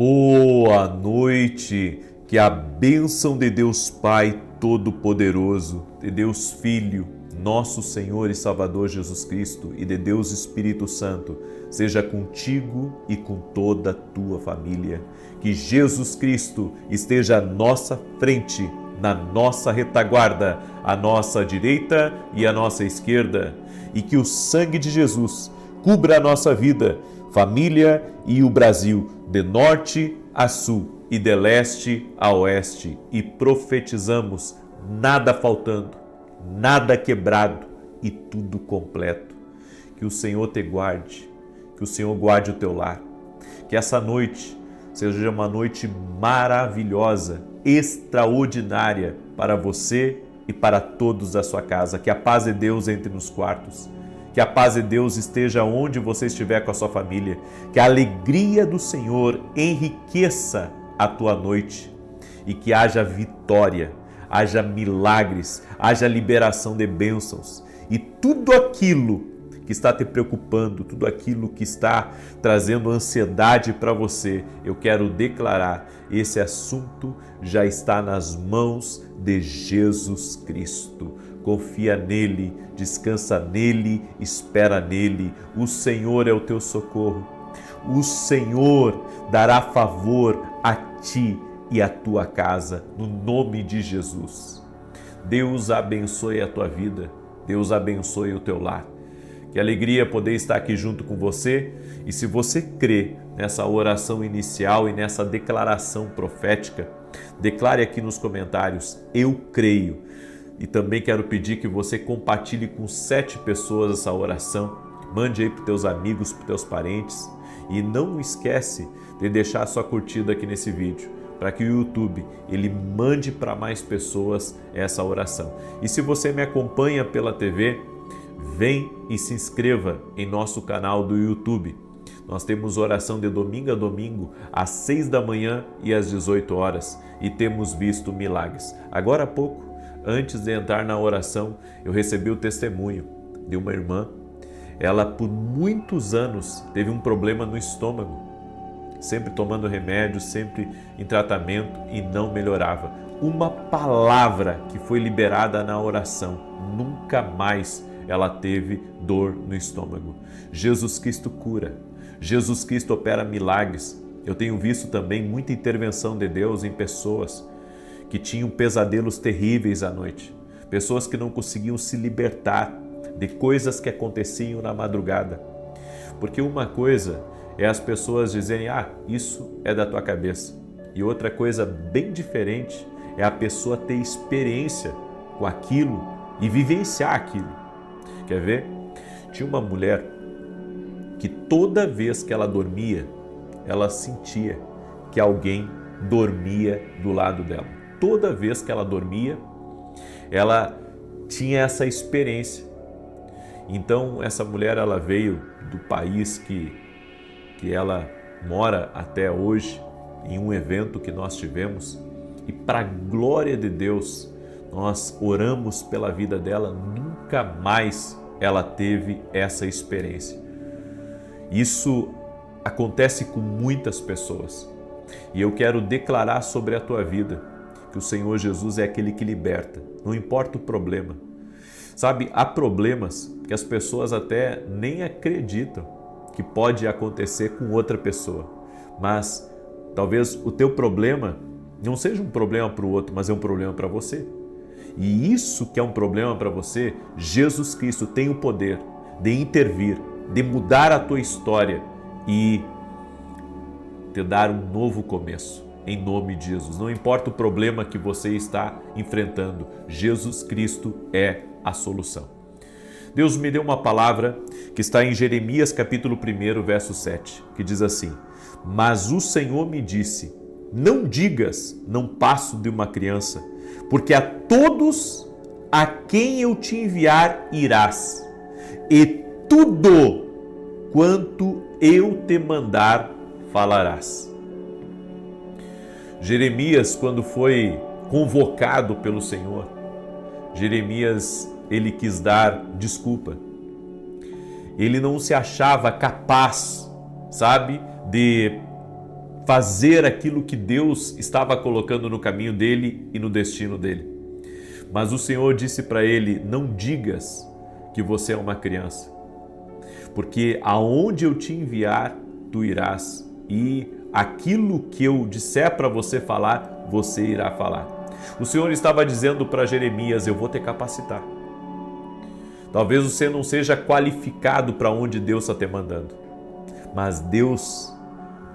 Boa noite, que a bênção de Deus Pai Todo-Poderoso, de Deus Filho, nosso Senhor e Salvador Jesus Cristo e de Deus Espírito Santo, seja contigo e com toda a tua família. Que Jesus Cristo esteja à nossa frente, na nossa retaguarda, à nossa direita e à nossa esquerda, e que o sangue de Jesus cubra a nossa vida, família e o Brasil, de norte a sul e de leste a oeste, e profetizamos nada faltando, nada quebrado e tudo completo. Que o Senhor te guarde, que o Senhor guarde o teu lar, que essa noite seja uma noite maravilhosa, extraordinária para você e para todos da sua casa. Que a paz de Deus entre nos quartos, que a paz de Deus esteja onde você estiver com a sua família, que a alegria do Senhor enriqueça a tua noite e que haja vitória, haja milagres, haja liberação de bênçãos e tudo aquilo que está te preocupando, tudo aquilo que está trazendo ansiedade para você, eu quero declarar, esse assunto já está nas mãos de Jesus Cristo. Confia nele, descansa nele, espera nele. O Senhor é o teu socorro. O Senhor dará favor a ti e à tua casa, no nome de Jesus. Deus abençoe a tua vida, Deus abençoe o teu lar. Que alegria poder estar aqui junto com você. E se você crê nessa oração inicial e nessa declaração profética, declare aqui nos comentários: eu creio. E também quero pedir que você compartilhe com 7 pessoas essa oração. Mande aí para os teus amigos, para os teus parentes. E não esquece de deixar a sua curtida aqui nesse vídeo, para que o YouTube ele mande para mais pessoas essa oração. E se você me acompanha pela TV, vem e se inscreva em nosso canal do YouTube. Nós temos oração de domingo a domingo, às 6 da manhã e às 18 horas. E temos visto milagres. Agora há pouco, antes de entrar na oração, eu recebi o testemunho de uma irmã. Ela, por muitos anos, teve um problema no estômago, sempre tomando remédio, sempre em tratamento e não melhorava. Uma palavra que foi liberada na oração, nunca mais ela teve dor no estômago. Jesus Cristo cura, Jesus Cristo opera milagres. Eu tenho visto também muita intervenção de Deus em pessoas que tinham pesadelos terríveis à noite, pessoas que não conseguiam se libertar de coisas que aconteciam na madrugada. Porque uma coisa é as pessoas dizerem: isso é da tua cabeça. E outra coisa bem diferente é a pessoa ter experiência com aquilo e vivenciar aquilo. Quer ver? Tinha uma mulher que toda vez que ela dormia, ela sentia que alguém dormia do lado dela. Toda vez que ela dormia, ela tinha essa experiência. Então, essa mulher, ela veio do país que ela mora até hoje, em um evento que nós tivemos, e para a glória de Deus, nós oramos pela vida dela, nunca mais ela teve essa experiência. Isso acontece com muitas pessoas. E eu quero declarar sobre a tua vida que o Senhor Jesus é aquele que liberta, não importa o problema. Sabe, há problemas que as pessoas até nem acreditam que pode acontecer com outra pessoa. Mas talvez o teu problema não seja um problema para o outro, mas é um problema para você. E isso que é um problema para você, Jesus Cristo tem o poder de intervir, de mudar a tua história e te dar um novo começo. Em nome de Jesus. Não importa o problema que você está enfrentando, Jesus Cristo é a solução. Deus me deu uma palavra que está em Jeremias capítulo 1, verso 7, que diz assim: mas o Senhor me disse, não digas, não passo de uma criança, porque a todos a quem eu te enviar irás, e tudo quanto eu te mandar falarás. Jeremias, quando foi convocado pelo Senhor, Jeremias, ele quis dar desculpa. Ele não se achava capaz, sabe, de fazer aquilo que Deus estava colocando no caminho dele e no destino dele. Mas o Senhor disse para ele: não digas que você é uma criança, porque aonde eu te enviar, tu irás, e aquilo que eu disser para você falar, você irá falar. O Senhor estava dizendo para Jeremias: eu vou te capacitar. Talvez você não seja qualificado para onde Deus está te mandando, mas Deus,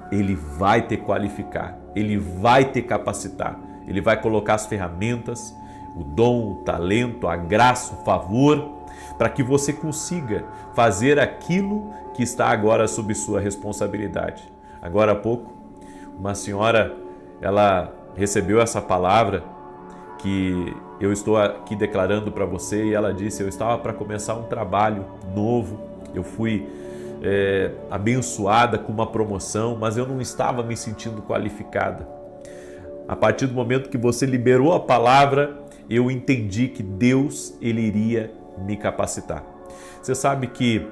Ele vai te qualificar, Ele vai te capacitar, Ele vai colocar as ferramentas, o dom, o talento, a graça, o favor, para que você consiga fazer aquilo que está agora sob sua responsabilidade. Agora há pouco, uma senhora, ela recebeu essa palavra que eu estou aqui declarando para você, e ela disse: eu estava para começar um trabalho novo, eu fui abençoada com uma promoção, mas eu não estava me sentindo qualificada. A partir do momento que você liberou a palavra, eu entendi que Deus, Ele iria me capacitar. Você sabe que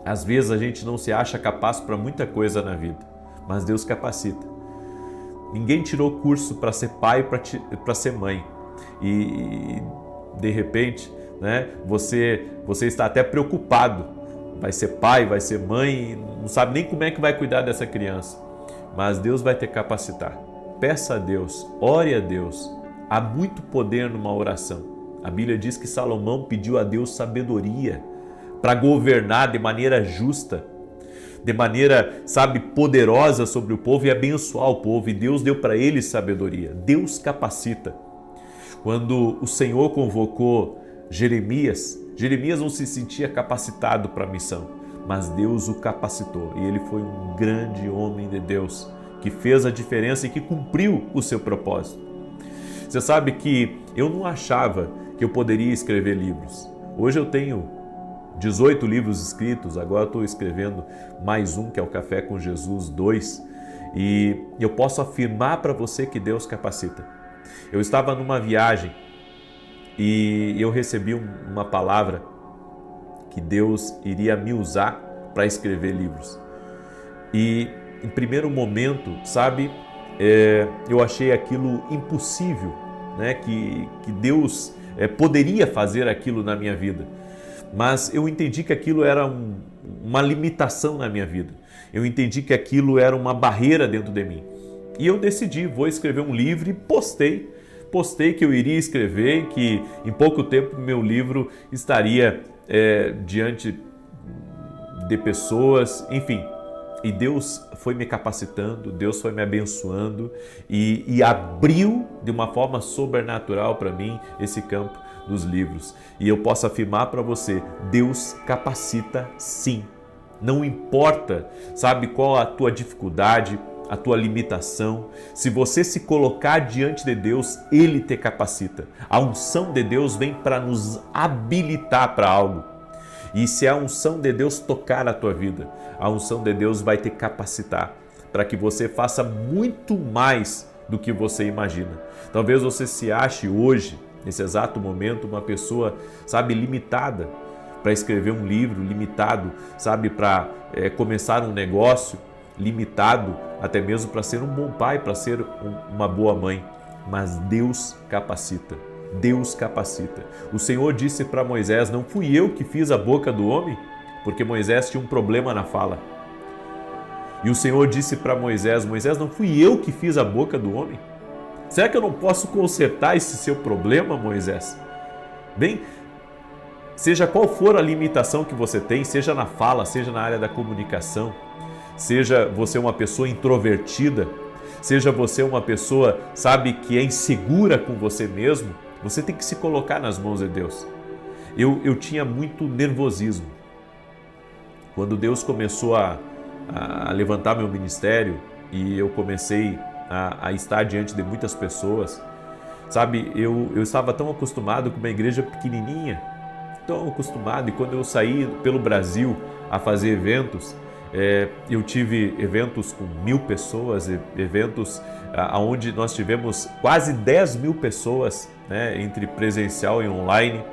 às vezes a gente não se acha capaz para muita coisa na vida, mas Deus capacita. Ninguém tirou curso para ser pai e para ser mãe. E de repente, né, você está até preocupado. Vai ser pai, vai ser mãe, não sabe nem como é que vai cuidar dessa criança. Mas Deus vai te capacitar. Peça a Deus, ore a Deus. Há muito poder numa oração. A Bíblia diz que Salomão pediu a Deus sabedoria para governar de maneira justa, de maneira, poderosa sobre o povo e abençoar o povo. E Deus deu para ele sabedoria. Deus capacita. Quando o Senhor convocou Jeremias não se sentia capacitado para a missão, mas Deus o capacitou. E ele foi um grande homem de Deus, que fez a diferença e que cumpriu o seu propósito. Você sabe que eu não achava que eu poderia escrever livros. Hoje eu tenho 18 livros escritos, agora estou escrevendo mais um, que é o Café com Jesus 2, e eu posso afirmar para você que Deus capacita. Eu estava numa viagem e eu recebi uma palavra que Deus iria me usar para escrever livros. E em primeiro momento, eu achei aquilo impossível, né? Que Deus poderia fazer aquilo na minha vida. Mas eu entendi que aquilo era uma limitação na minha vida. Eu entendi que aquilo era uma barreira dentro de mim. E eu decidi, vou escrever um livro, e postei que eu iria escrever, que em pouco tempo meu livro estaria diante de pessoas, enfim. E Deus foi me capacitando, Deus foi me abençoando e abriu de uma forma sobrenatural para mim esse campo dos livros. E eu posso afirmar para você, Deus capacita sim. Não importa, qual a tua dificuldade, a tua limitação. Se você se colocar diante de Deus, Ele te capacita. A unção de Deus vem para nos habilitar para algo. E se a unção de Deus tocar a tua vida, a unção de Deus vai te capacitar para que você faça muito mais do que você imagina. Talvez você se ache hoje, nesse exato momento, uma pessoa, limitada para escrever um livro, limitado, para começar um negócio, limitado até mesmo para ser um bom pai, para ser uma boa mãe. Mas Deus capacita. Deus capacita. O Senhor disse para Moisés: não fui eu que fiz a boca do homem, porque Moisés tinha um problema na fala. E o Senhor disse para Moisés: Moisés, não fui eu que fiz a boca do homem? Será que eu não posso consertar esse seu problema, Moisés? Bem, seja qual for a limitação que você tem, seja na fala, seja na área da comunicação, seja você uma pessoa introvertida, seja você uma pessoa, que é insegura com você mesmo, você tem que se colocar nas mãos de Deus. Eu tinha muito nervosismo. Quando Deus começou a levantar meu ministério e eu comecei a estar diante de muitas pessoas, eu estava tão acostumado com uma igreja pequenininha, tão acostumado, e quando eu saí pelo Brasil a fazer eventos, eu tive eventos com 1000 pessoas, eventos onde nós tivemos quase 10.000 pessoas, né, entre presencial e online,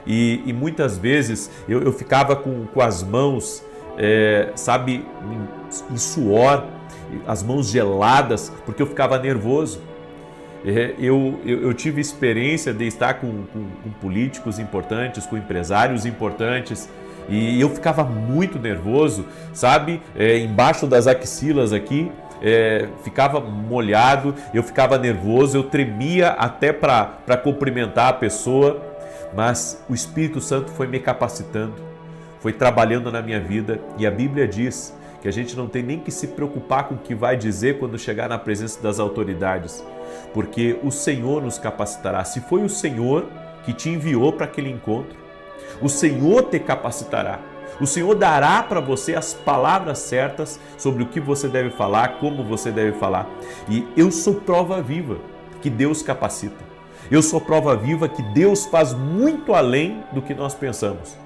e muitas vezes eu ficava com as mãos, em suor, as mãos geladas, porque eu ficava nervoso. Eu tive experiência de estar com políticos importantes, com empresários importantes, e eu ficava muito nervoso, sabe? Embaixo das axilas aqui, ficava molhado, eu ficava nervoso, eu tremia até para cumprimentar a pessoa, mas o Espírito Santo foi me capacitando, foi trabalhando na minha vida, e a Bíblia diz que a gente não tem nem que se preocupar com o que vai dizer quando chegar na presença das autoridades, porque o Senhor nos capacitará. Se foi o Senhor que te enviou para aquele encontro, o Senhor te capacitará. O Senhor dará para você as palavras certas sobre o que você deve falar, como você deve falar. E eu sou prova viva que Deus capacita. Eu sou prova viva que Deus faz muito além do que nós pensamos.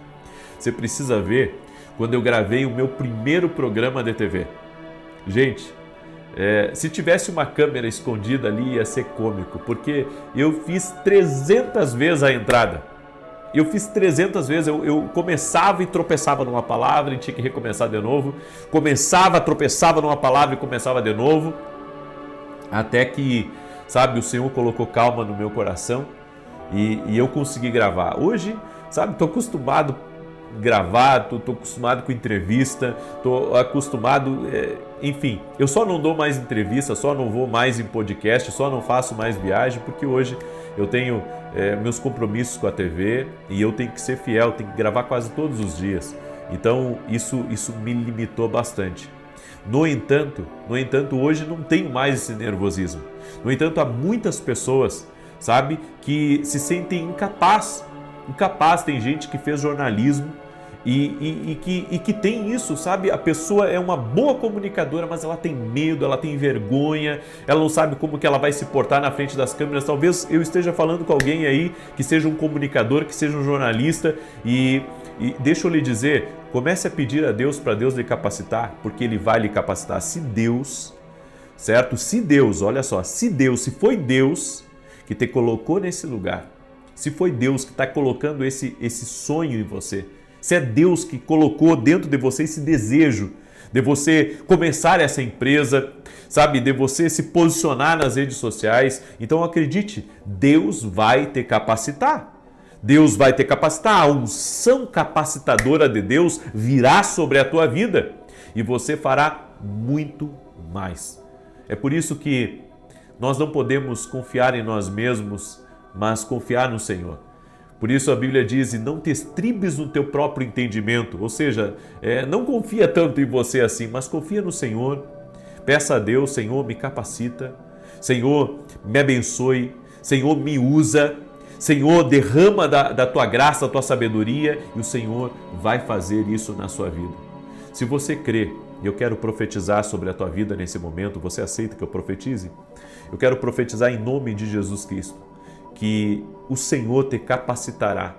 Você precisa ver quando eu gravei o meu primeiro programa de TV. Gente, se tivesse uma câmera escondida ali ia ser cômico, porque eu fiz 300 vezes a entrada. Eu fiz 300 vezes, eu começava e tropeçava numa palavra e tinha que recomeçar de novo. Começava, tropeçava numa palavra e começava de novo. Até que, sabe, o Senhor colocou calma no meu coração e eu consegui gravar. Hoje, sabe, estou acostumado a gravar, estou acostumado com entrevista, estou acostumado, enfim, eu só não dou mais entrevista, só não vou mais em podcast, só não faço mais viagem, porque hoje eu tenho meus compromissos com a TV e eu tenho que ser fiel, tenho que gravar quase todos os dias. Então isso me limitou bastante. No entanto, hoje não tenho mais esse nervosismo. No entanto, há muitas pessoas, sabe, que se sentem incapaz, tem gente que fez jornalismo e que tem isso, sabe? A pessoa é uma boa comunicadora, mas ela tem medo, ela tem vergonha, ela não sabe como que ela vai se portar na frente das câmeras. Talvez eu esteja falando com alguém aí que seja um comunicador, que seja um jornalista e deixa eu lhe dizer, comece a pedir a Deus para Deus lhe capacitar, porque Ele vai lhe capacitar. Se Deus, certo? Se Deus, olha só, se foi Deus que te colocou nesse lugar, se foi Deus que está colocando esse sonho em você, se é Deus que colocou dentro de você esse desejo de você começar essa empresa, sabe, de você se posicionar nas redes sociais, então acredite, Deus vai te capacitar. Deus vai te capacitar, a unção capacitadora de Deus virá sobre a tua vida e você fará muito mais. É por isso que nós não podemos confiar em nós mesmos, mas confiar no Senhor. Por isso a Bíblia diz, e não te estribes no teu próprio entendimento, ou seja, não confia tanto em você assim, mas confia no Senhor, peça a Deus, Senhor, me capacita, Senhor, me abençoe, Senhor, me usa, Senhor, derrama da tua graça, da tua sabedoria, e o Senhor vai fazer isso na sua vida. Se você crê, e eu quero profetizar sobre a tua vida nesse momento, você aceita que eu profetize? Eu quero profetizar em nome de Jesus Cristo, que o Senhor te capacitará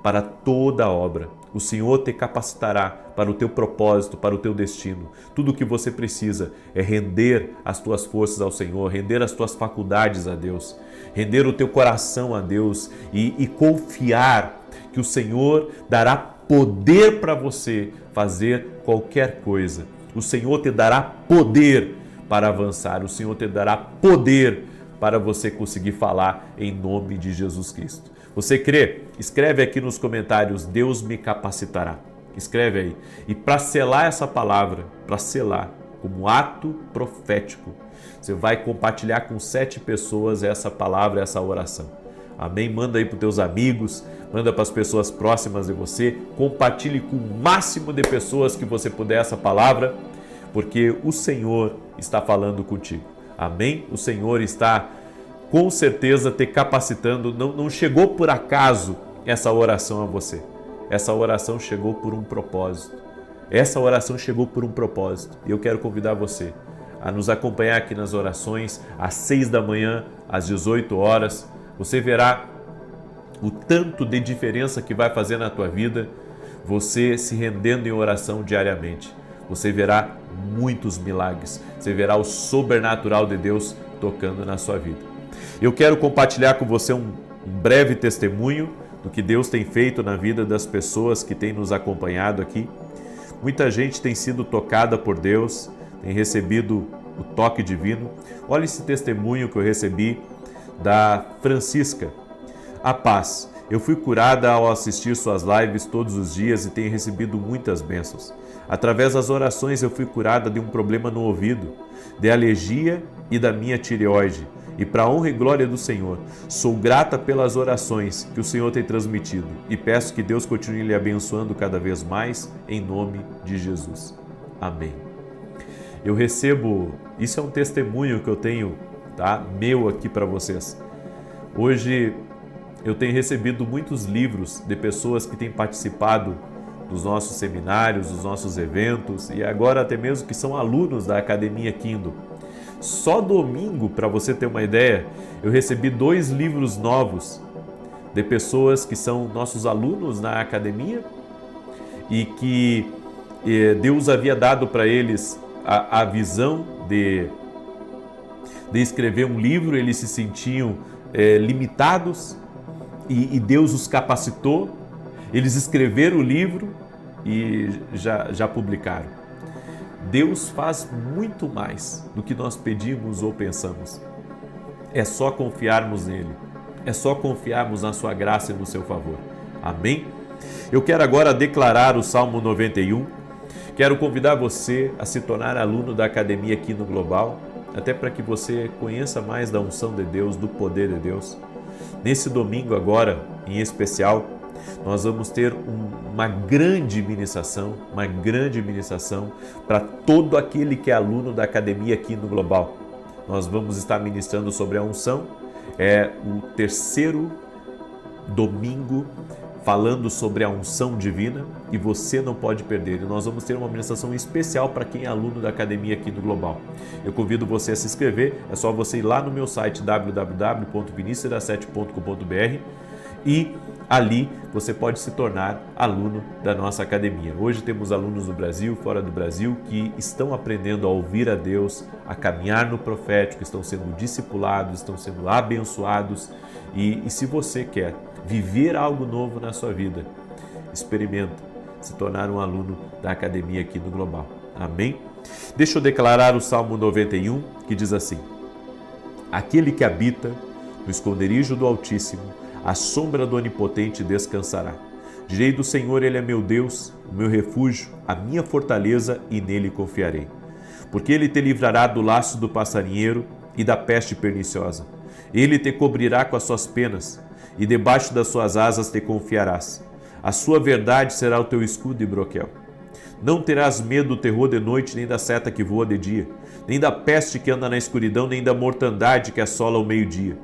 para toda a obra. O Senhor te capacitará para o teu propósito, para o teu destino. Tudo o que você precisa é render as tuas forças ao Senhor, render as tuas faculdades a Deus, render o teu coração a Deus e confiar que o Senhor dará poder para você fazer qualquer coisa. O Senhor te dará poder para avançar. O Senhor te dará poder para você conseguir falar em nome de Jesus Cristo. Você crê? Escreve aqui nos comentários, Deus me capacitará. Escreve aí. E para selar essa palavra, para selar como ato profético, você vai compartilhar com 7 pessoas essa palavra, essa oração. Amém? Manda aí para os teus amigos, manda para as pessoas próximas de você, compartilhe com o máximo de pessoas que você puder essa palavra, porque o Senhor está falando contigo. Amém? O Senhor está com certeza te capacitando. Não chegou por acaso essa oração a você. Essa oração chegou por um propósito. Essa oração chegou por um propósito. E eu quero convidar você a nos acompanhar aqui nas orações às 6 da manhã, às 18 horas. Você verá o tanto de diferença que vai fazer na tua vida você se rendendo em oração diariamente. Você verá muitos milagres, você verá o sobrenatural de Deus tocando na sua vida. Eu quero compartilhar com você um breve testemunho do que Deus tem feito na vida das pessoas que têm nos acompanhado aqui. Muita gente tem sido tocada por Deus, tem recebido o toque divino. Olha esse testemunho que eu recebi da Francisca. A paz. Eu fui curada ao assistir suas lives todos os dias e tenho recebido muitas bênçãos. Através das orações eu fui curada de um problema no ouvido, de alergia e da minha tireoide. E para a honra e glória do Senhor, sou grata pelas orações que o Senhor tem transmitido e peço que Deus continue lhe abençoando cada vez mais, em nome de Jesus. Amém. Eu recebo, isso é um testemunho que eu tenho, tá? Meu aqui para vocês. Hoje eu tenho recebido muitos livros de pessoas que têm participado dos nossos seminários, dos nossos eventos e agora até mesmo que são alunos da Academia Kindle. Só domingo, para você ter uma ideia, eu recebi 2 livros novos de pessoas que são nossos alunos na academia e que Deus havia dado para eles a visão de escrever um livro. Eles se sentiam limitados e Deus os capacitou. Eles escreveram o livro e já publicaram. Deus faz muito mais do que nós pedimos ou pensamos. É só confiarmos nele. É só confiarmos na sua graça e no seu favor. Amém? Eu quero agora declarar o Salmo 91. Quero convidar você a se tornar aluno da Academia aqui no Global, até para que você conheça mais da unção de Deus, do poder de Deus. Nesse domingo agora, em especial, nós vamos ter uma grande ministração para todo aquele que é aluno da Academia aqui no Global. Nós vamos estar ministrando sobre a unção, é o 3º domingo falando sobre a unção divina e você não pode perder. E nós vamos ter uma ministração especial para quem é aluno da Academia aqui no Global. Eu convido você a se inscrever, é só você ir lá no meu site www.vinicius17.com.br e ali você pode se tornar aluno da nossa academia. Hoje temos alunos do Brasil, fora do Brasil, que estão aprendendo a ouvir a Deus, a caminhar no profético, estão sendo discipulados, estão sendo abençoados. E se você quer viver algo novo na sua vida, experimenta se tornar um aluno da academia aqui no Global. Amém? Deixa eu declarar o Salmo 91, que diz assim: aquele que habita no esconderijo do Altíssimo, à sombra do Onipotente descansará. Direi do Senhor, Ele é meu Deus, o meu refúgio, a minha fortaleza, e nele confiarei. Porque Ele te livrará do laço do passarinheiro e da peste perniciosa. Ele te cobrirá com as suas penas, e debaixo das suas asas te confiarás. A sua verdade será o teu escudo e broquel. Não terás medo do terror de noite, nem da seta que voa de dia, nem da peste que anda na escuridão, nem da mortandade que assola ao meio-dia.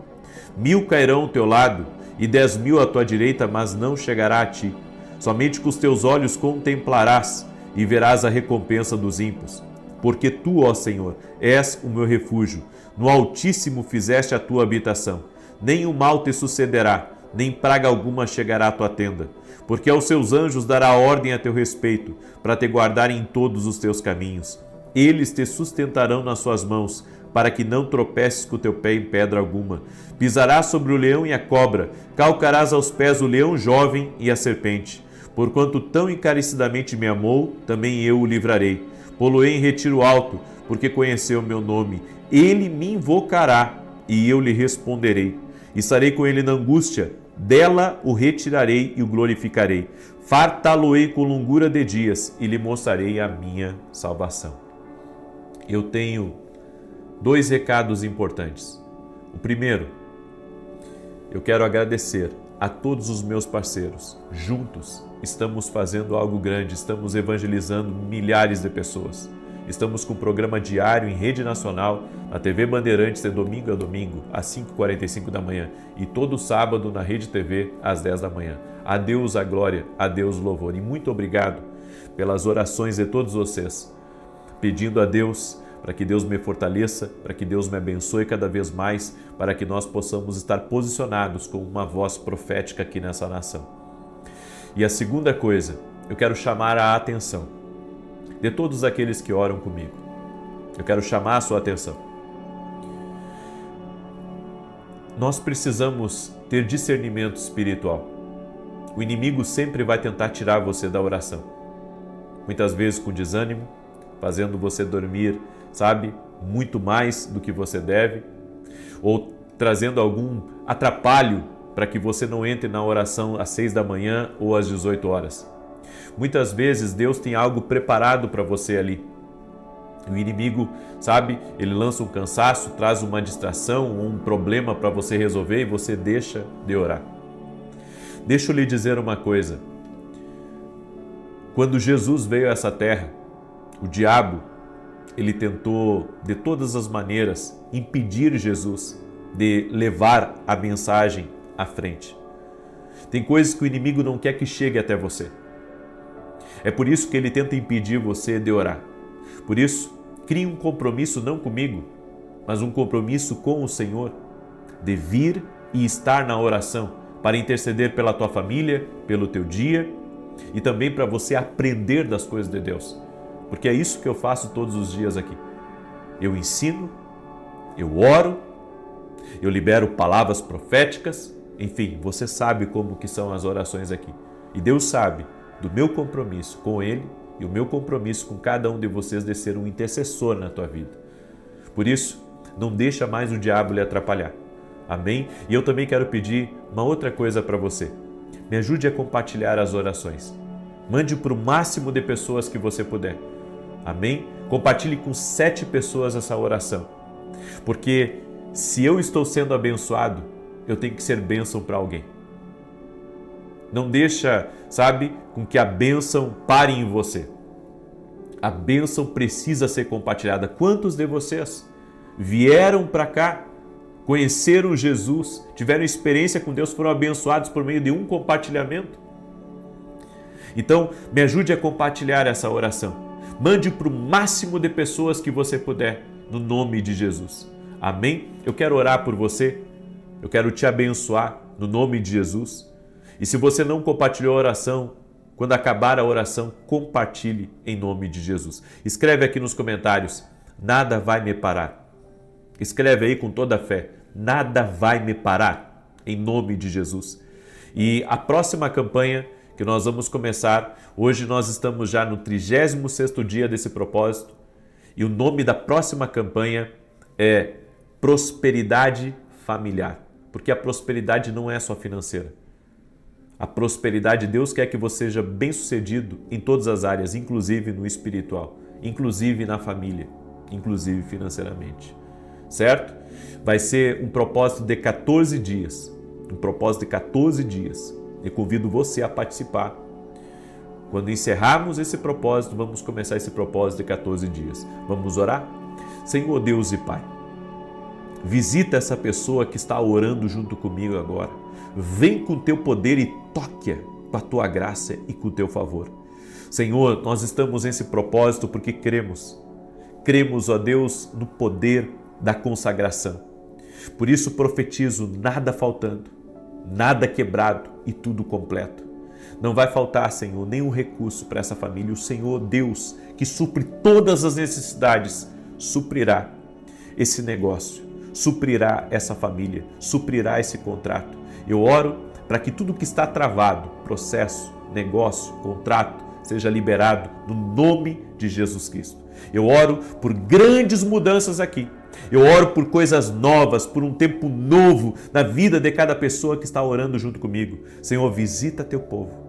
1000 cairão ao teu lado, e 10.000 à tua direita, mas não chegará a ti. Somente com os teus olhos contemplarás e verás a recompensa dos ímpios. Porque tu, ó Senhor, és o meu refúgio. No Altíssimo fizeste a tua habitação. Nem o mal te sucederá, nem praga alguma chegará à tua tenda. Porque aos seus anjos dará ordem a teu respeito, para te guardar em todos os teus caminhos. Eles te sustentarão nas suas mãos, para que não tropeces com o teu pé em pedra alguma. Pisarás sobre o leão e a cobra, calcarás aos pés o leão jovem e a serpente. Porquanto tão encarecidamente me amou, também eu o livrarei. Pô-lo-ei em retiro alto, porque conheceu o meu nome. Ele me invocará, e eu lhe responderei. Estarei com ele na angústia, dela o retirarei e o glorificarei. Fartá-lo-ei com longura de dias, e lhe mostrarei a minha salvação. Eu tenho 2 recados importantes. O primeiro, eu quero agradecer a todos os meus parceiros. Juntos estamos fazendo algo grande, estamos evangelizando milhares de pessoas. Estamos com um programa diário em rede nacional, na TV Bandeirantes, de domingo a domingo, às 5h45 da manhã, e todo sábado na Rede TV, às 10 da manhã. A Deus a glória, a Deus o louvor. E muito obrigado pelas orações de todos vocês, pedindo a Deus para que Deus me fortaleça, para que Deus me abençoe cada vez mais, para que nós possamos estar posicionados como uma voz profética aqui nessa nação. E a segunda coisa, eu quero chamar a atenção de todos aqueles que oram comigo. Eu quero chamar a sua atenção. Nós precisamos ter discernimento espiritual. O inimigo sempre vai tentar tirar você da oração. Muitas vezes com desânimo, fazendo você dormir, sabe, muito mais do que você deve, ou trazendo algum atrapalho para que você não entre na oração às 6 da manhã ou às 18 horas. Muitas vezes Deus tem algo preparado para você ali. O inimigo, sabe, ele lança um cansaço, traz uma distração, um problema para você resolver e você deixa de orar. Deixa eu lhe dizer uma coisa. Quando Jesus veio a essa terra, o diabo, ele tentou de todas as maneiras impedir Jesus de levar a mensagem à frente. Tem coisas que o inimigo não quer que chegue até você. É por isso que ele tenta impedir você de orar. Por isso, crie um compromisso não comigo, mas um compromisso com o Senhor, de vir e estar na oração para interceder pela tua família, pelo teu dia e também para você aprender das coisas de Deus. Porque é isso que eu faço todos os dias aqui. Eu ensino, eu oro, eu libero palavras proféticas, enfim, você sabe como que são as orações aqui. E Deus sabe do meu compromisso com Ele e o meu compromisso com cada um de vocês de ser um intercessor na tua vida. Por isso, não deixa mais o diabo lhe atrapalhar. Amém? E eu também quero pedir uma outra coisa para você. Me ajude a compartilhar as orações. Mande para o máximo de pessoas que você puder. Amém? Compartilhe com 7 pessoas essa oração. Porque se eu estou sendo abençoado, eu tenho que ser bênção para alguém. Não deixa, sabe, com que a bênção pare em você. A bênção precisa ser compartilhada. Quantos de vocês vieram para cá, conheceram Jesus, tiveram experiência com Deus, foram abençoados por meio de um compartilhamento? Então, me ajude a compartilhar essa oração. Mande para o máximo de pessoas que você puder, no nome de Jesus. Amém? Eu quero orar por você, eu quero te abençoar no nome de Jesus. E se você não compartilhou a oração, quando acabar a oração, compartilhe em nome de Jesus. Escreve aqui nos comentários, nada vai me parar. Escreve aí com toda a fé, nada vai me parar, em nome de Jesus. E a próxima campanha que nós vamos começar, hoje nós estamos já no 36º dia desse propósito, e o nome da próxima campanha é Prosperidade Familiar, porque a prosperidade não é só financeira. A prosperidade, Deus quer que você seja bem-sucedido em todas as áreas, inclusive no espiritual, inclusive na família, inclusive financeiramente. Certo? Vai ser um propósito de 14 dias. Um propósito de 14 dias. Eu convido você a participar. Quando encerrarmos esse propósito, vamos começar esse propósito de 14 dias. Vamos orar? Senhor Deus e Pai, visita essa pessoa que está orando junto comigo agora. Vem com teu poder e toque-a com a tua graça e com o teu favor. Senhor, nós estamos nesse propósito porque cremos. Cremos, ó Deus, no poder da consagração. Por isso profetizo nada faltando, nada quebrado e tudo completo. Não vai faltar, Senhor, nenhum recurso para essa família. O Senhor, Deus, que supre todas as necessidades, suprirá esse negócio, suprirá essa família, suprirá esse contrato. Eu oro para que tudo que está travado, processo, negócio, contrato, seja liberado no nome de Jesus Cristo. Eu oro por grandes mudanças aqui. Eu oro por coisas novas, por um tempo novo na vida de cada pessoa que está orando junto comigo. Senhor, visita teu povo.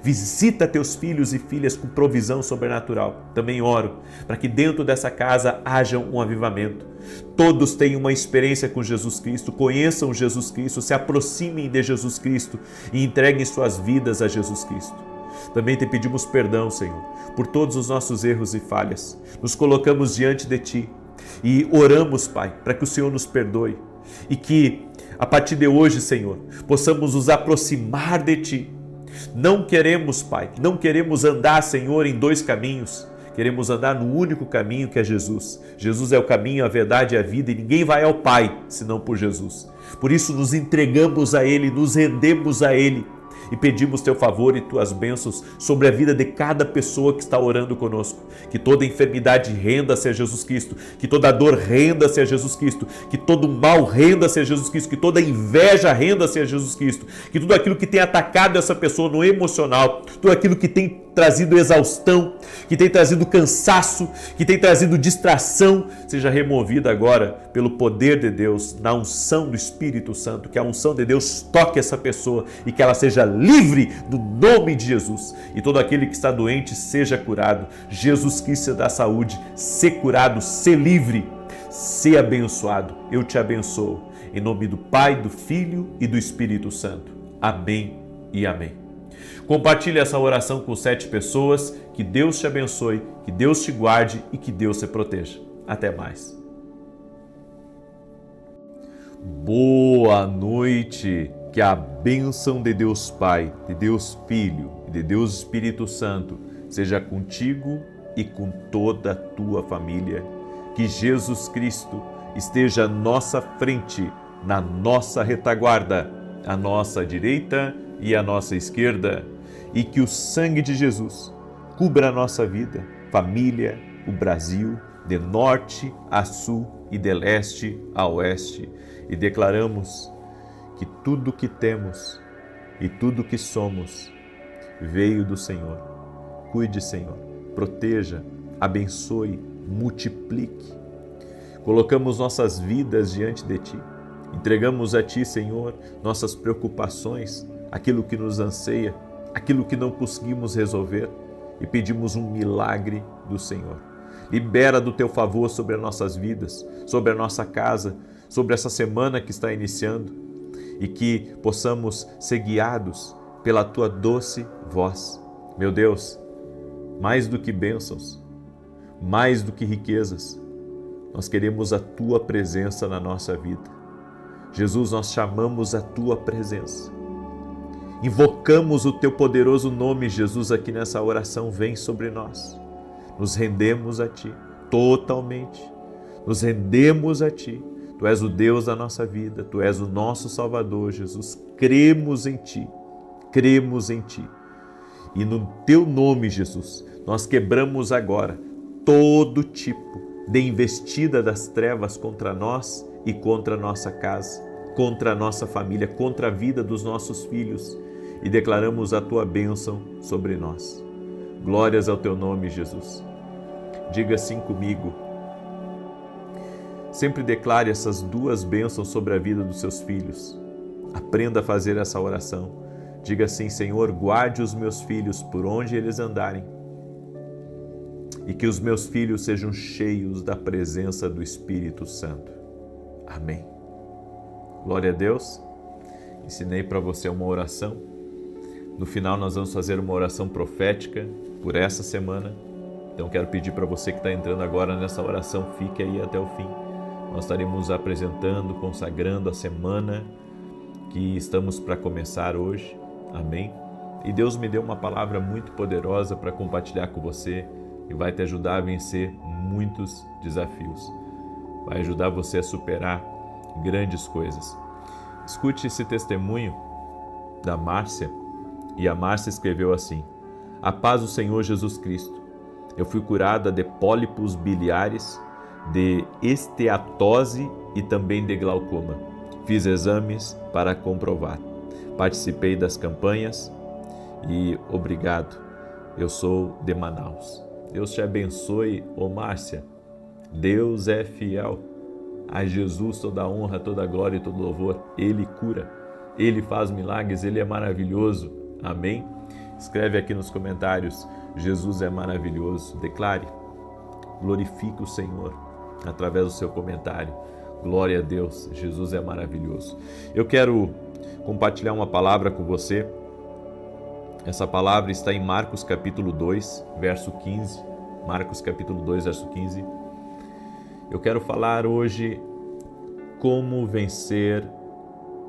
Visita teus filhos e filhas com provisão sobrenatural. Também oro para que dentro dessa casa haja um avivamento. Todos tenham uma experiência com Jesus Cristo, conheçam Jesus Cristo, se aproximem de Jesus Cristo e entreguem suas vidas a Jesus Cristo. Também te pedimos perdão, Senhor, por todos os nossos erros e falhas. Nos colocamos diante de Ti e oramos, Pai, para que o Senhor nos perdoe e que, a partir de hoje, Senhor, possamos nos aproximar de Ti. Não queremos, Pai, não queremos andar, Senhor, em 2 caminhos. Queremos andar no único caminho que é Jesus. Jesus é o caminho, a verdade e a vida e ninguém vai ao Pai senão por Jesus. Por isso nos entregamos a Ele, nos rendemos a Ele e pedimos teu favor e tuas bênçãos sobre a vida de cada pessoa que está orando conosco. Que toda enfermidade renda-se a Jesus Cristo, que toda dor renda-se a Jesus Cristo, que todo mal renda-se a Jesus Cristo, que toda inveja renda-se a Jesus Cristo, que tudo aquilo que tem atacado essa pessoa no emocional, tudo aquilo que tem trazido exaustão, que tem trazido cansaço, que tem trazido distração, seja removida agora pelo poder de Deus, na unção do Espírito Santo, que a unção de Deus toque essa pessoa e que ela seja livre no nome de Jesus. E todo aquele que está doente seja curado. Jesus Cristo dá saúde, ser curado, ser livre, ser abençoado. Eu te abençoo. Em nome do Pai, do Filho e do Espírito Santo. Amém e amém. Compartilhe essa oração com 7 pessoas. Que Deus te abençoe, que Deus te guarde e que Deus te proteja. Até mais. Boa noite. Que a bênção de Deus Pai, de Deus Filho e de Deus Espírito Santo seja contigo e com toda a tua família. Que Jesus Cristo esteja à nossa frente, na nossa retaguarda, à nossa direita e à nossa esquerda. E que o sangue de Jesus cubra a nossa vida, família, o Brasil, de norte a sul e de leste a oeste. E declaramos que tudo que temos e tudo que somos veio do Senhor. Cuide, Senhor, proteja, abençoe, multiplique. Colocamos nossas vidas diante de Ti. Entregamos a Ti, Senhor, nossas preocupações, aquilo que nos anseia, aquilo que não conseguimos resolver, e pedimos um milagre do Senhor. Libera do Teu favor sobre as nossas vidas, sobre a nossa casa, sobre essa semana que está iniciando, e que possamos ser guiados pela Tua doce voz. Meu Deus, mais do que bênçãos, mais do que riquezas, nós queremos a Tua presença na nossa vida. Jesus, nós chamamos a Tua presença. Invocamos o Teu poderoso nome, Jesus, aqui nessa oração. Vem sobre nós. Nos rendemos a Ti totalmente. Nos rendemos a Ti. Tu és o Deus da nossa vida. Tu és o nosso Salvador, Jesus. Cremos em Ti. Cremos em Ti. E no Teu nome, Jesus, nós quebramos agora todo tipo de investida das trevas contra nós e contra a nossa casa, contra a nossa família, contra a vida dos nossos filhos, e declaramos a Tua bênção sobre nós. Glórias ao Teu nome, Jesus. Diga assim comigo. Sempre declare essas 2 bênçãos sobre a vida dos seus filhos. Aprenda a fazer essa oração. Diga assim: Senhor, guarde os meus filhos por onde eles andarem, e que os meus filhos sejam cheios da presença do Espírito Santo. Amém. Glória a Deus. Ensinei para você uma oração. No final nós vamos fazer uma oração profética por essa semana. Então quero pedir para você que está entrando agora nessa oração, fique aí até o fim. Nós estaremos apresentando, consagrando a semana que estamos para começar hoje. Amém? E Deus me deu uma palavra muito poderosa para compartilhar com você e vai te ajudar a vencer muitos desafios. Vai ajudar você a superar grandes coisas. Escute esse testemunho da Márcia. E a Márcia escreveu assim: A paz do Senhor Jesus Cristo. Eu fui curada de pólipos biliares, de esteatose e também de glaucoma. Fiz exames para comprovar. Participei das campanhas e obrigado. Eu sou de Manaus. Deus te abençoe, ô Márcia. Deus é fiel. A Jesus toda a honra, toda a glória e todo louvor. Ele cura, Ele faz milagres, Ele é maravilhoso. Amém? Escreve aqui nos comentários: Jesus é maravilhoso. Declare, glorifique o Senhor através do seu comentário. Glória a Deus, Jesus é maravilhoso. Eu quero compartilhar uma palavra com você. Essa palavra está em Marcos capítulo 2, verso 15. Marcos capítulo 2, verso 15. Eu quero falar hoje como vencer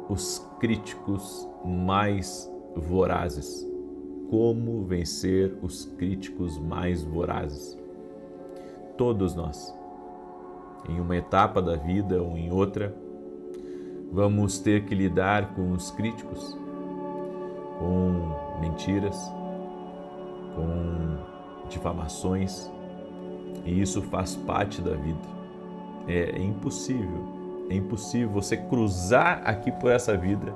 os críticos mais vorazes. Como vencer os críticos mais vorazes. Todos nós, em uma etapa da vida ou em outra, vamos ter que lidar com os críticos. com mentiras, com difamações, e isso faz parte da vida. É impossível você cruzar aqui por essa vida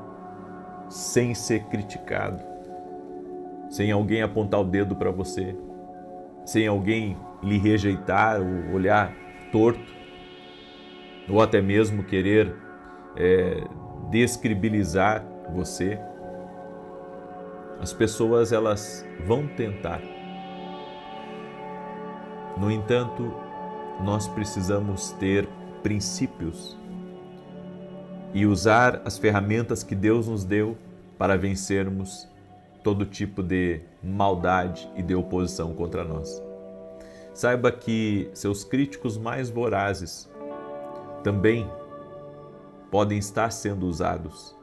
sem ser criticado, sem alguém apontar o dedo para você, sem alguém lhe rejeitar ou olhar torto, ou até mesmo querer descredibilizar você. As pessoas, elas vão tentar. No entanto, nós precisamos ter princípios e usar as ferramentas que Deus nos deu para vencermos todo tipo de maldade e de oposição contra nós. Saiba que seus críticos mais vorazes também podem estar sendo usados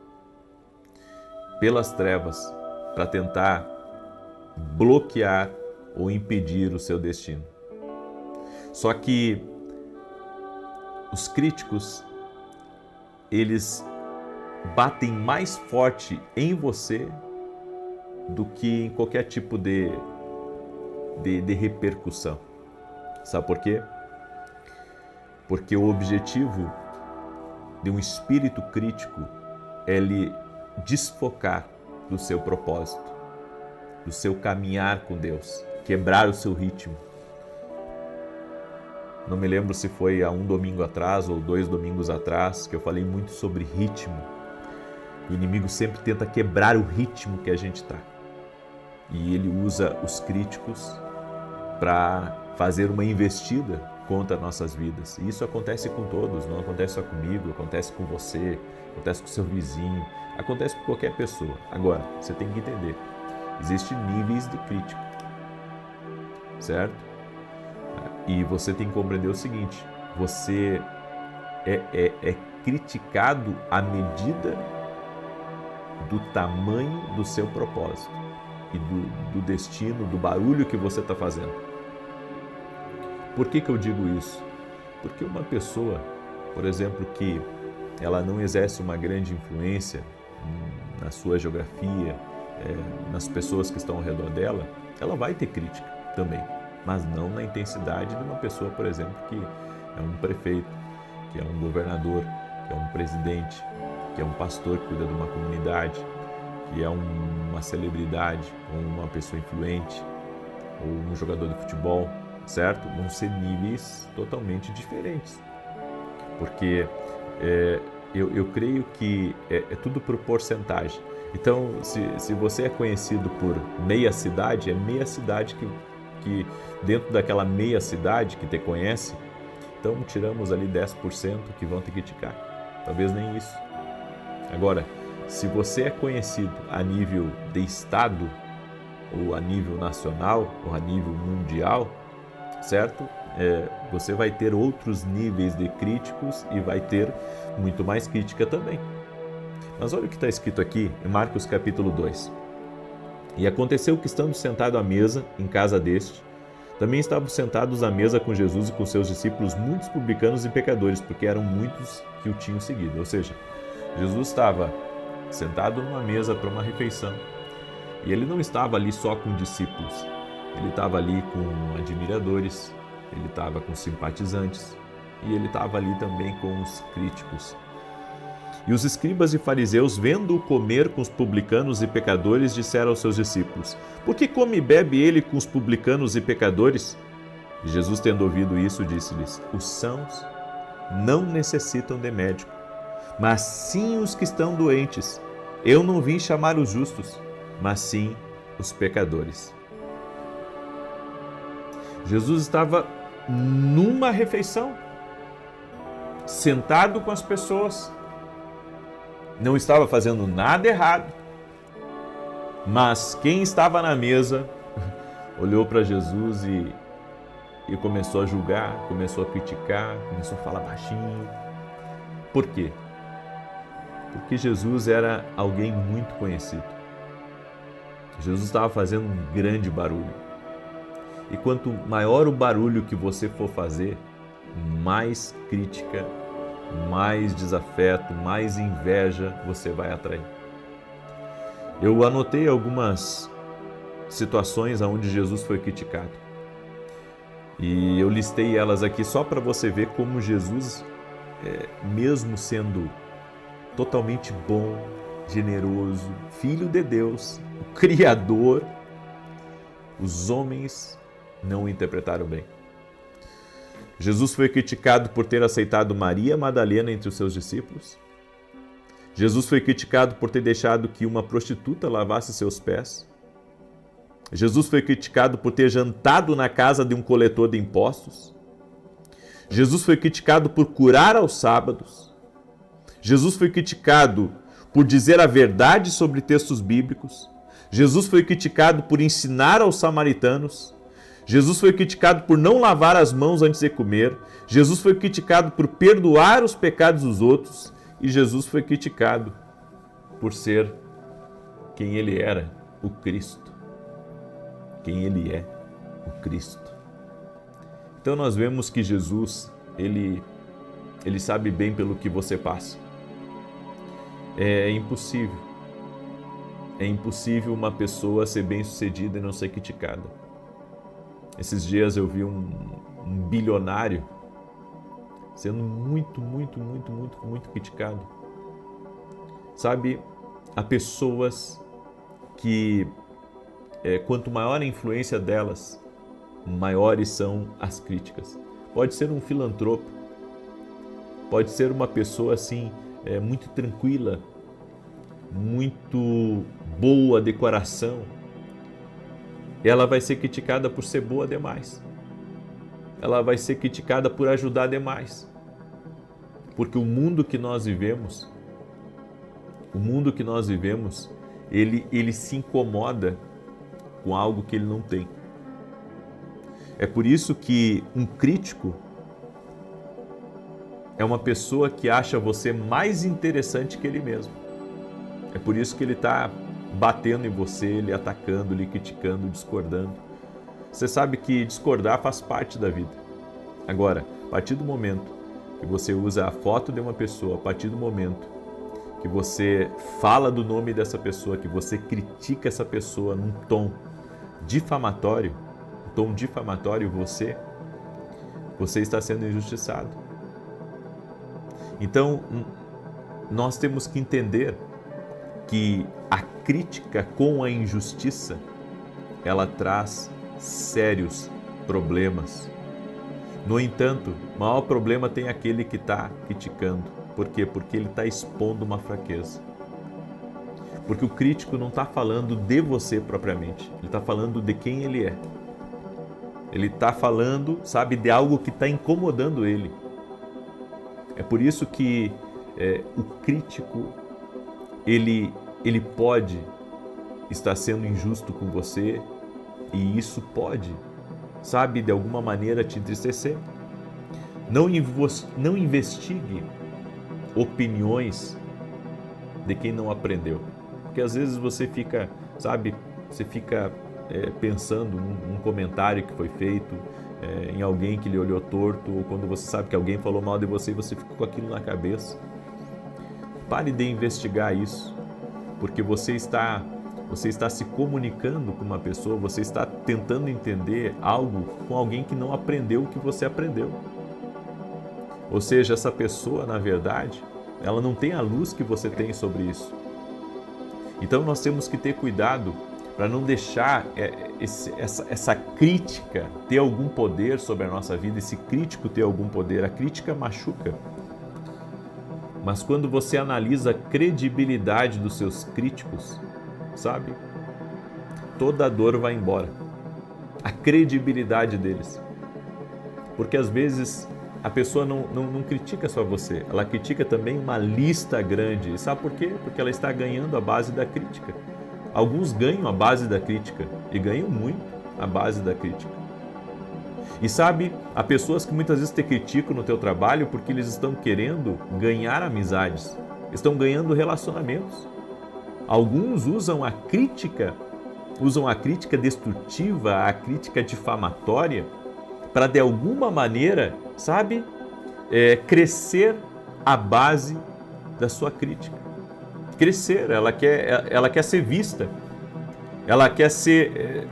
pelas trevas para tentar bloquear ou impedir o seu destino. Só que os críticos, eles batem mais forte em você do que em qualquer tipo de repercussão. Sabe por quê? Porque o objetivo de um espírito crítico é lhe desfocar do seu propósito, do seu caminhar com Deus, quebrar o seu ritmo. Não me lembro se foi há um domingo atrás ou 2 domingos atrás que eu falei muito sobre ritmo. O inimigo sempre tenta quebrar o ritmo que a gente está. E ele usa os críticos para fazer uma investida contra nossas vidas. E isso acontece com todos, não acontece só comigo, acontece com você, acontece com seu vizinho, acontece com qualquer pessoa. Agora, você tem que entender, existem níveis de crítica, certo? E você tem que compreender o seguinte, você é criticado à medida do tamanho do seu propósito e do destino, do barulho que você está fazendo. Por que eu digo isso? Porque uma pessoa, por exemplo, que ela não exerce uma grande influência na sua geografia, nas pessoas que estão ao redor dela, ela vai ter crítica também, mas não na intensidade de uma pessoa, por exemplo, que é um prefeito, que é um governador, que é um presidente, que é um pastor que cuida de uma comunidade, que é uma celebridade, ou uma pessoa influente, ou um jogador de futebol, certo? Vão ser níveis totalmente diferentes, porque eu creio que é tudo por porcentagem. Então, se você é conhecido por meia cidade, é meia cidade que dentro daquela meia cidade que te conhece, então tiramos ali 10% que vão te criticar, talvez nem isso. Agora, se você é conhecido a nível de estado, ou a nível nacional, ou a nível mundial, certo? Você vai ter outros níveis de críticos e vai ter muito mais crítica também. Mas olha o que está escrito aqui em Marcos capítulo 2. E aconteceu que, estando sentado à mesa em casa deste, também estavam sentados à mesa com Jesus e com seus discípulos muitos publicanos e pecadores, porque eram muitos que o tinham seguido. Ou seja, Jesus estava sentado numa mesa para uma refeição e ele não estava ali só com discípulos, ele estava ali com admiradores, ele estava com simpatizantes e ele estava ali também com os críticos. E os escribas e fariseus, vendo-o comer com os publicanos e pecadores, disseram aos seus discípulos: por que come e bebe ele com os publicanos e pecadores? E Jesus, tendo ouvido isso, disse-lhes: os sãos não necessitam de médico, mas sim os que estão doentes. Eu não vim chamar os justos, mas sim os pecadores. Jesus estava numa refeição, sentado com as pessoas, não estava fazendo nada errado, mas quem estava na mesa olhou para Jesus e começou a julgar, começou a criticar, começou a falar baixinho. Por quê? Porque Jesus era alguém muito conhecido. Jesus estava fazendo um grande barulho. E quanto maior o barulho que você for fazer, mais crítica, mais desafeto, mais inveja você vai atrair. Eu anotei algumas situações onde Jesus foi criticado. E eu listei elas aqui só para você ver como Jesus, mesmo sendo totalmente bom, generoso, Filho de Deus, o Criador, os homens não o interpretaram bem. Jesus foi criticado por ter aceitado Maria Madalena entre os seus discípulos. Jesus foi criticado por ter deixado que uma prostituta lavasse seus pés. Jesus foi criticado por ter jantado na casa de um coletor de impostos. Jesus foi criticado por curar aos sábados. Jesus foi criticado por dizer a verdade sobre textos bíblicos. Jesus foi criticado por ensinar aos samaritanos. Jesus foi criticado por não lavar as mãos antes de comer. Jesus foi criticado por perdoar os pecados dos outros. E Jesus foi criticado por ser quem ele era, o Cristo. Quem ele é, o Cristo. Então nós vemos que Jesus, ele sabe bem pelo que você passa. É impossível uma pessoa ser bem-sucedida e não ser criticada. Esses dias eu vi um bilionário sendo muito criticado. Sabe, há pessoas que, quanto maior a influência delas, maiores são as críticas. Pode ser um filantropo, pode ser uma pessoa assim, muito tranquila, muito boa de coração. Ela vai ser criticada por ser boa demais. Ela vai ser criticada por ajudar demais. Porque o mundo que nós vivemos, ele se incomoda com algo que ele não tem. É por isso que um crítico é uma pessoa que acha você mais interessante que ele mesmo. É por isso que ele está batendo em você, lhe atacando, lhe criticando, discordando. Você sabe que discordar faz parte da vida. Agora, a partir do momento que você usa a foto de uma pessoa, a partir do momento que você fala do nome dessa pessoa, que você critica essa pessoa num tom difamatório, você está sendo injustiçado. Então, nós temos que entender que a crítica com a injustiça, ela traz sérios problemas. No entanto, o maior problema tem aquele que está criticando. Por quê? Porque ele está expondo uma fraqueza. Porque o crítico não está falando de você propriamente, ele está falando de quem ele é. Ele está falando, sabe, de algo que está incomodando ele. É por isso que o crítico, ele pode estar sendo injusto com você e isso pode, sabe, de alguma maneira te entristecer. Não investigue opiniões de quem não aprendeu. Porque às vezes você fica, sabe, pensando num comentário que foi feito, em alguém que lhe olhou torto, ou quando você sabe que alguém falou mal de você e você ficou com aquilo na cabeça. Pare de investigar isso, porque você está se comunicando com uma pessoa, você está tentando entender algo com alguém que não aprendeu o que você aprendeu. Ou seja, essa pessoa, na verdade, ela não tem a luz que você tem sobre isso. Então nós temos que ter cuidado para não deixar essa crítica ter algum poder sobre a nossa vida, esse crítico ter algum poder. A crítica machuca. Mas quando você analisa a credibilidade dos seus críticos, sabe? Toda a dor vai embora. A credibilidade deles. Porque às vezes a pessoa não critica só você, ela critica também uma lista grande. E sabe por quê? Porque ela está ganhando a base da crítica. Alguns ganham a base da crítica e ganham muito a base da crítica. E sabe, há pessoas que muitas vezes te criticam no teu trabalho porque eles estão querendo ganhar amizades, estão ganhando relacionamentos. Alguns usam a crítica destrutiva, a crítica difamatória, para de alguma maneira, sabe, crescer a base da sua crítica. crescer, ela quer ser vista, ela quer ser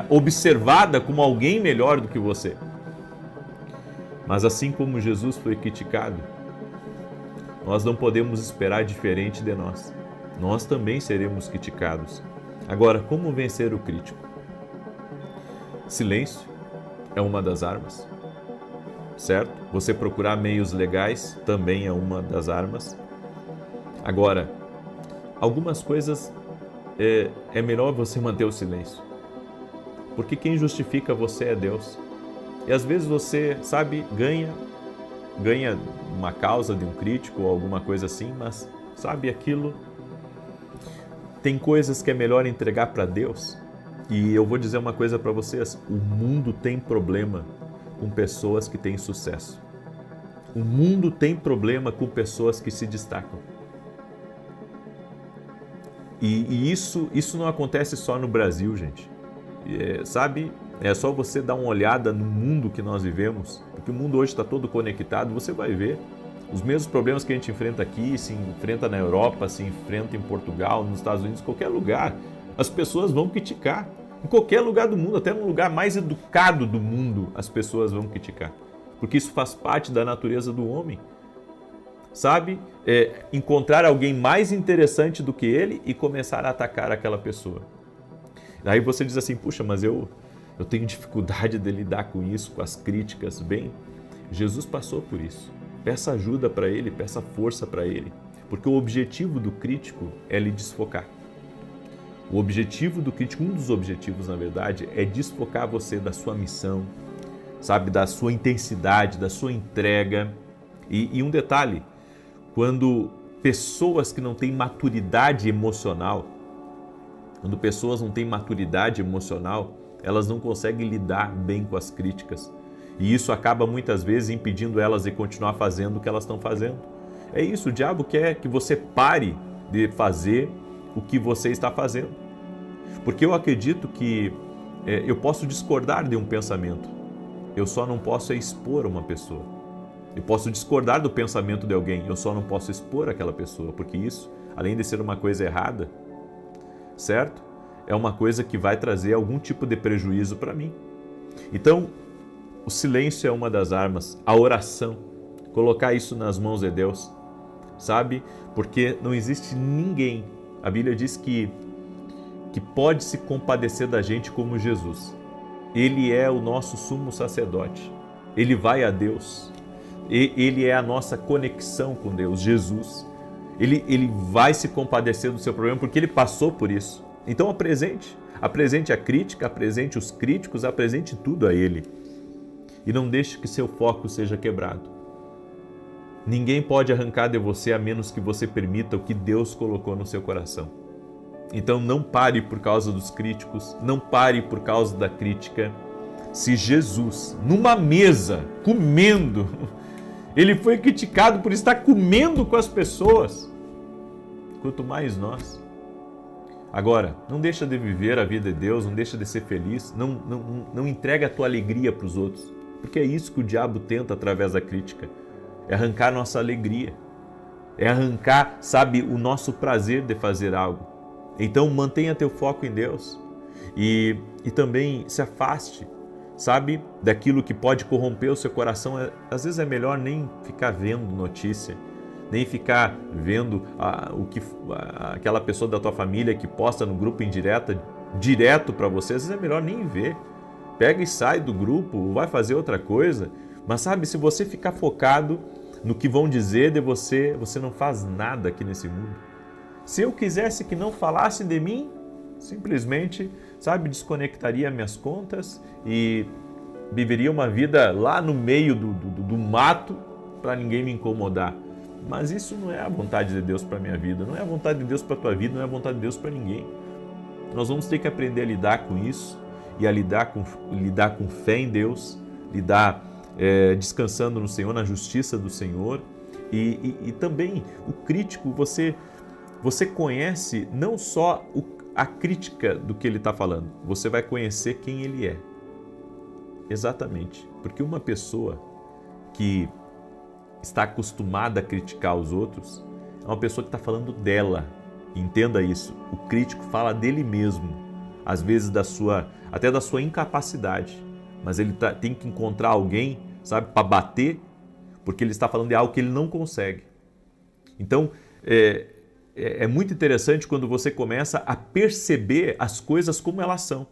observada como alguém melhor do que você. Mas assim como Jesus foi criticado, nós não podemos esperar diferente de nós. Nós também seremos criticados. Agora, como vencer o crítico? Silêncio é uma das armas, certo? Você procurar meios legais também é uma das armas. Agora, algumas coisas é melhor você manter o silêncio, porque quem justifica você é Deus. E às vezes você, sabe, ganha uma causa de um crítico ou alguma coisa assim, mas sabe, aquilo tem coisas que é melhor entregar para Deus. E eu vou dizer uma coisa para vocês, o mundo tem problema com pessoas que têm sucesso. O mundo tem problema com pessoas que se destacam. E isso não acontece só no Brasil, gente. Sabe, é só você dar uma olhada no mundo que nós vivemos, porque o mundo hoje está todo conectado, você vai ver os mesmos problemas que a gente enfrenta aqui, se enfrenta na Europa, se enfrenta em Portugal, nos Estados Unidos, qualquer lugar. As pessoas vão criticar. Em qualquer lugar do mundo, até no lugar mais educado do mundo, as pessoas vão criticar. Porque isso faz parte da natureza do homem. Sabe? Encontrar alguém mais interessante do que ele e começar a atacar aquela pessoa. Daí você diz assim, puxa, mas eu tenho dificuldade de lidar com isso, com as críticas. Bem, Jesus passou por isso. Peça ajuda para ele, peça força para ele. Porque o objetivo do crítico é lhe desfocar. O objetivo do crítico, um dos objetivos, na verdade, é desfocar você da sua missão, sabe, da sua intensidade, da sua entrega. E um detalhe, quando pessoas que não têm maturidade emocional, elas não conseguem lidar bem com as críticas. E isso acaba muitas vezes impedindo elas de continuar fazendo o que elas estão fazendo. É isso, o diabo quer que você pare de fazer o que você está fazendo. Porque eu acredito que eu posso discordar de um pensamento, eu só não posso expor uma pessoa. Eu posso discordar do pensamento de alguém, eu só não posso expor aquela pessoa, porque isso, além de ser uma coisa errada, certo? É uma coisa que vai trazer algum tipo de prejuízo para mim. Então, o silêncio é uma das armas, a oração, colocar isso nas mãos de Deus, sabe? Porque não existe ninguém, a Bíblia diz que pode se compadecer da gente como Jesus. Ele é o nosso sumo sacerdote, ele vai a Deus, ele é a nossa conexão com Deus, Jesus. Ele vai se compadecer do seu problema porque ele passou por isso. Então apresente a crítica, apresente os críticos, apresente tudo a ele. E não deixe que seu foco seja quebrado. Ninguém pode arrancar de você a menos que você permita o que Deus colocou no seu coração. Então não pare por causa dos críticos, não pare por causa da crítica. Se Jesus, numa mesa, comendo, ele foi criticado por estar comendo com as pessoas, quanto mais nós. Agora, não deixa de viver a vida de Deus, não deixa de ser feliz, não entrega a tua alegria para os outros, porque é isso que o diabo tenta através da crítica, é arrancar nossa alegria, é arrancar, sabe, o nosso prazer de fazer algo. Então mantenha teu foco em Deus e também se afaste, sabe, daquilo que pode corromper o seu coração. Às vezes é melhor nem ficar vendo notícia, nem ficar vendo aquela pessoa da tua família que posta no grupo indireta, direto para você. Às vezes é melhor nem ver. Pega e sai do grupo, vai fazer outra coisa. Mas sabe, se você ficar focado no que vão dizer de você, você não faz nada aqui nesse mundo. Se eu quisesse que não falasse de mim, simplesmente, sabe, desconectaria minhas contas e viveria uma vida lá no meio do mato para ninguém me incomodar. Mas isso não é a vontade de Deus para a minha vida, não é a vontade de Deus para a tua vida, não é a vontade de Deus para ninguém. Nós vamos ter que aprender a lidar com isso e a lidar com fé em Deus, lidar descansando no Senhor, na justiça do Senhor. E também o crítico, você conhece não só a crítica do que ele está falando, você vai conhecer quem ele é. Exatamente, porque uma pessoa que está acostumada a criticar os outros, é uma pessoa que está falando dela. Entenda isso. O crítico fala dele mesmo, às vezes até da sua incapacidade. Mas ele tem que encontrar alguém, sabe, para bater, porque ele está falando de algo que ele não consegue. Então, é muito interessante quando você começa a perceber as coisas como elas são.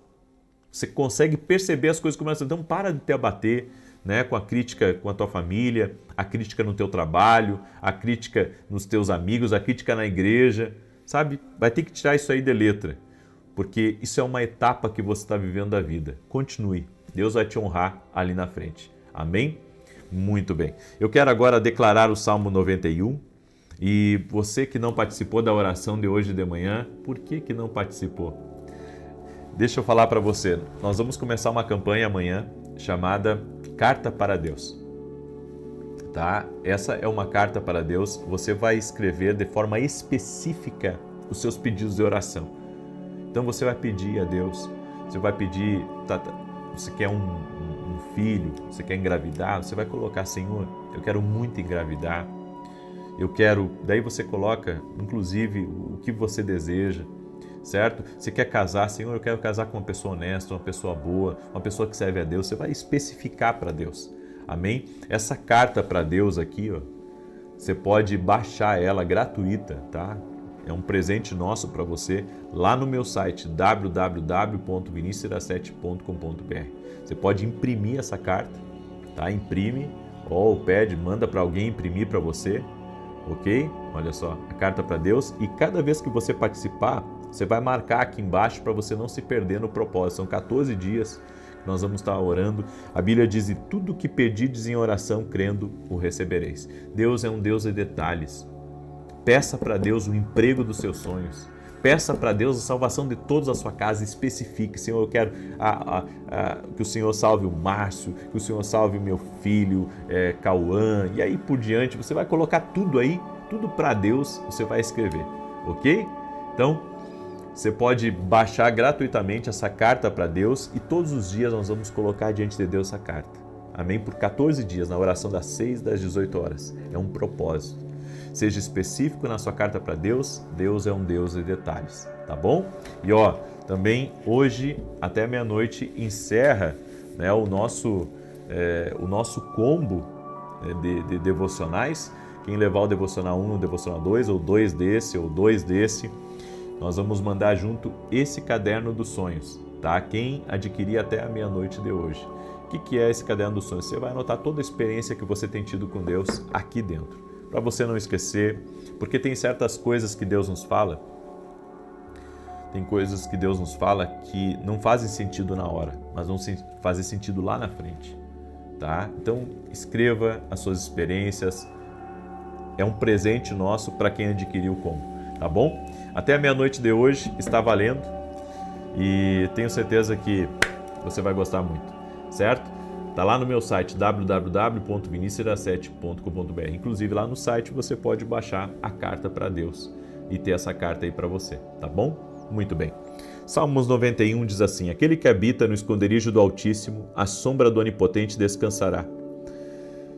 Você consegue perceber as coisas como elas são. Então, para de te abater, né, com a crítica com a tua família, a crítica no teu trabalho, a crítica nos teus amigos, a crítica na igreja, sabe? Vai ter que tirar isso aí de letra, porque isso é uma etapa que você está vivendo da vida. Continue. Deus vai te honrar ali na frente. Amém? Muito bem. Eu quero agora declarar o Salmo 91. E você que não participou da oração de hoje de manhã, por que não participou? Deixa eu falar para você. Nós vamos começar uma campanha amanhã chamada Carta para Deus. Tá? Essa é uma carta para Deus. Você vai escrever de forma específica os seus pedidos de oração. Então você vai pedir a Deus. Você vai pedir... Você quer um filho, você quer engravidar, você vai colocar, Senhor, eu quero muito engravidar, eu quero, daí você coloca, inclusive, o que você deseja, certo? Você quer casar, Senhor, eu quero casar com uma pessoa honesta, uma pessoa boa, uma pessoa que serve a Deus, você vai especificar para Deus, amém? Essa carta para Deus aqui, ó, você pode baixar ela gratuita, tá? É um presente nosso para você lá no meu site www.vinicius17.com.br. Você pode imprimir essa carta, tá? Imprime ou pede, manda para alguém imprimir para você, ok? Olha só, a carta para Deus, e cada vez que você participar, você vai marcar aqui embaixo para você não se perder no propósito. São 14 dias que nós vamos estar orando. A Bíblia diz: e tudo que pedides em oração, crendo, o recebereis. Deus é um Deus de detalhes. Peça para Deus o emprego dos seus sonhos. Peça para Deus a salvação de todos a sua casa. Especifique: Senhor, eu quero que o Senhor salve o Márcio, que o Senhor salve o meu filho, Cauã, e aí por diante. Você vai colocar tudo aí, tudo para Deus, você vai escrever, ok? Então, você pode baixar gratuitamente essa carta para Deus e todos os dias nós vamos colocar diante de Deus essa carta. Amém? Por 14 dias, na oração das 6 das 18 horas. É um propósito. Seja específico na sua carta para Deus. Deus é um Deus de detalhes, tá bom? E também hoje até meia-noite encerra, né, o nosso combo de devocionais. Quem levar o devocional 1, o devocional 2, ou 2 desse, ou 2 desse, nós vamos mandar junto esse caderno dos sonhos, tá? Quem adquirir até a meia-noite de hoje. O que é esse caderno dos sonhos? Você vai anotar toda a experiência que você tem tido com Deus aqui dentro, para você não esquecer, porque tem certas coisas que Deus nos fala, que não fazem sentido na hora, mas vão fazer sentido lá na frente, tá? Então, escreva as suas experiências, é um presente nosso para quem adquiriu o combo, tá bom? Até a meia-noite de hoje está valendo e tenho certeza que você vai gostar muito, certo? Está lá no meu site www.vinicius17.com.br. Inclusive lá no site você pode baixar a carta para Deus e ter essa carta aí para você, tá bom? Muito bem. Salmos 91 diz assim: aquele que habita no esconderijo do Altíssimo, à sombra do Onipotente descansará.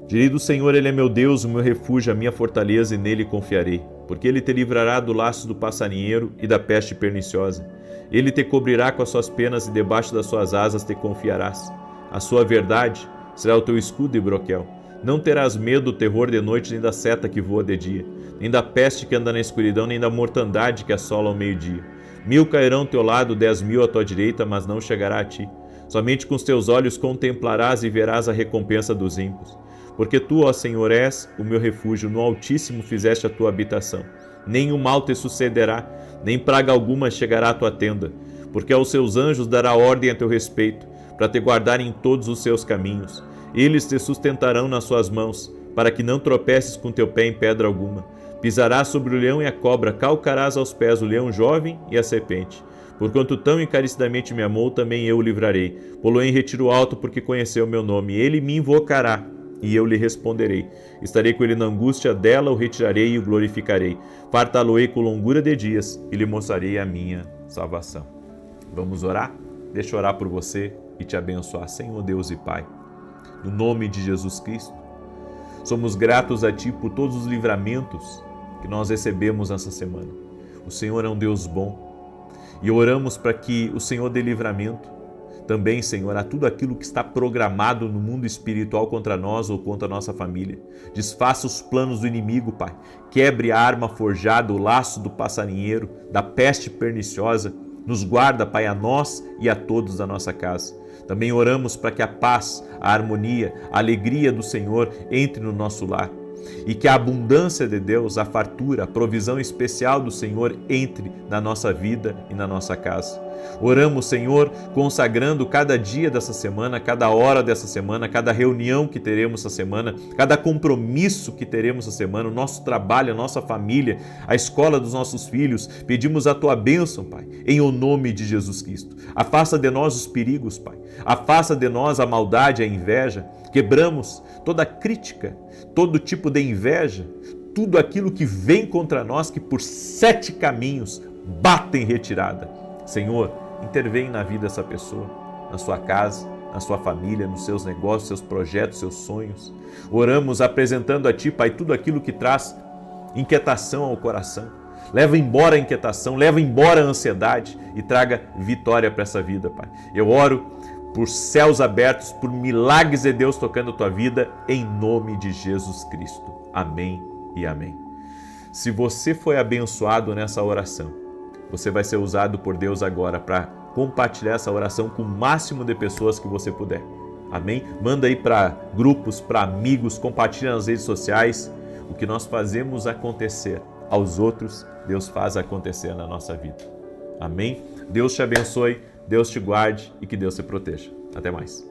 Direi do Senhor, Ele é meu Deus, o meu refúgio, a minha fortaleza, e nele confiarei. Porque Ele te livrará do laço do passarinheiro e da peste perniciosa. Ele te cobrirá com as suas penas e debaixo das suas asas te confiarás. A sua verdade será o teu escudo e broquel. Não terás medo do terror de noite, nem da seta que voa de dia, nem da peste que anda na escuridão, nem da mortandade que assola ao meio-dia. 1000 cairão ao teu lado, 10.000 à tua direita, mas não chegará a ti. Somente com os teus olhos contemplarás e verás a recompensa dos ímpios. Porque tu, ó Senhor, és o meu refúgio, no Altíssimo fizeste a tua habitação. Nem o mal te sucederá, nem praga alguma chegará à tua tenda, porque aos seus anjos dará ordem a teu respeito, para te guardarem em todos os seus caminhos. Eles te sustentarão nas suas mãos, para que não tropeces com teu pé em pedra alguma. Pisarás sobre o leão e a cobra, calcarás aos pés o leão jovem e a serpente. Porquanto tão encarecidamente me amou, também eu o livrarei. Pô-lo em retiro alto, porque conheceu o meu nome. Ele me invocará, e eu lhe responderei. Estarei com ele na angústia dela, o retirarei e o glorificarei. Fartá-lo-ei com longura de dias, e lhe mostrarei a minha salvação. Vamos orar? Deixa eu orar por você e te abençoar. Senhor Deus e Pai, no nome de Jesus Cristo, somos gratos a Ti por todos os livramentos que nós recebemos nessa semana. O Senhor é um Deus bom e oramos para que o Senhor dê livramento também, Senhor, a tudo aquilo que está programado no mundo espiritual contra nós ou contra a nossa família. Desfaça os planos do inimigo, Pai. Quebre a arma forjada, o laço do passarinheiro, da peste perniciosa. Nos guarda, Pai, a nós e a todos da nossa casa. Também oramos para que a paz, a harmonia, a alegria do Senhor entre no nosso lar. E que a abundância de Deus, a fartura, a provisão especial do Senhor entre na nossa vida e na nossa casa. Oramos, Senhor, consagrando cada dia dessa semana, cada hora dessa semana, cada reunião que teremos essa semana, cada compromisso que teremos essa semana, o nosso trabalho, a nossa família, a escola dos nossos filhos. Pedimos a Tua bênção, Pai, em o nome de Jesus Cristo. Afasta de nós os perigos, Pai. Afasta de nós a maldade, a inveja. Quebramos toda crítica, todo tipo de inveja, tudo aquilo que vem contra nós, que por 7 caminhos bate em retirada. Senhor, intervém na vida dessa pessoa, na sua casa, na sua família, nos seus negócios, seus projetos, seus sonhos. Oramos apresentando a Ti, Pai, tudo aquilo que traz inquietação ao coração. Leva embora a inquietação, leva embora a ansiedade e traga vitória para essa vida, Pai. Eu oro por céus abertos, por milagres de Deus tocando a tua vida, em nome de Jesus Cristo. Amém e amém. Se você foi abençoado nessa oração, você vai ser usado por Deus agora para compartilhar essa oração com o máximo de pessoas que você puder. Amém? Manda aí para grupos, para amigos, compartilha nas redes sociais. O que nós fazemos acontecer aos outros, Deus faz acontecer na nossa vida. Amém? Deus te abençoe, Deus te guarde e que Deus te proteja. Até mais.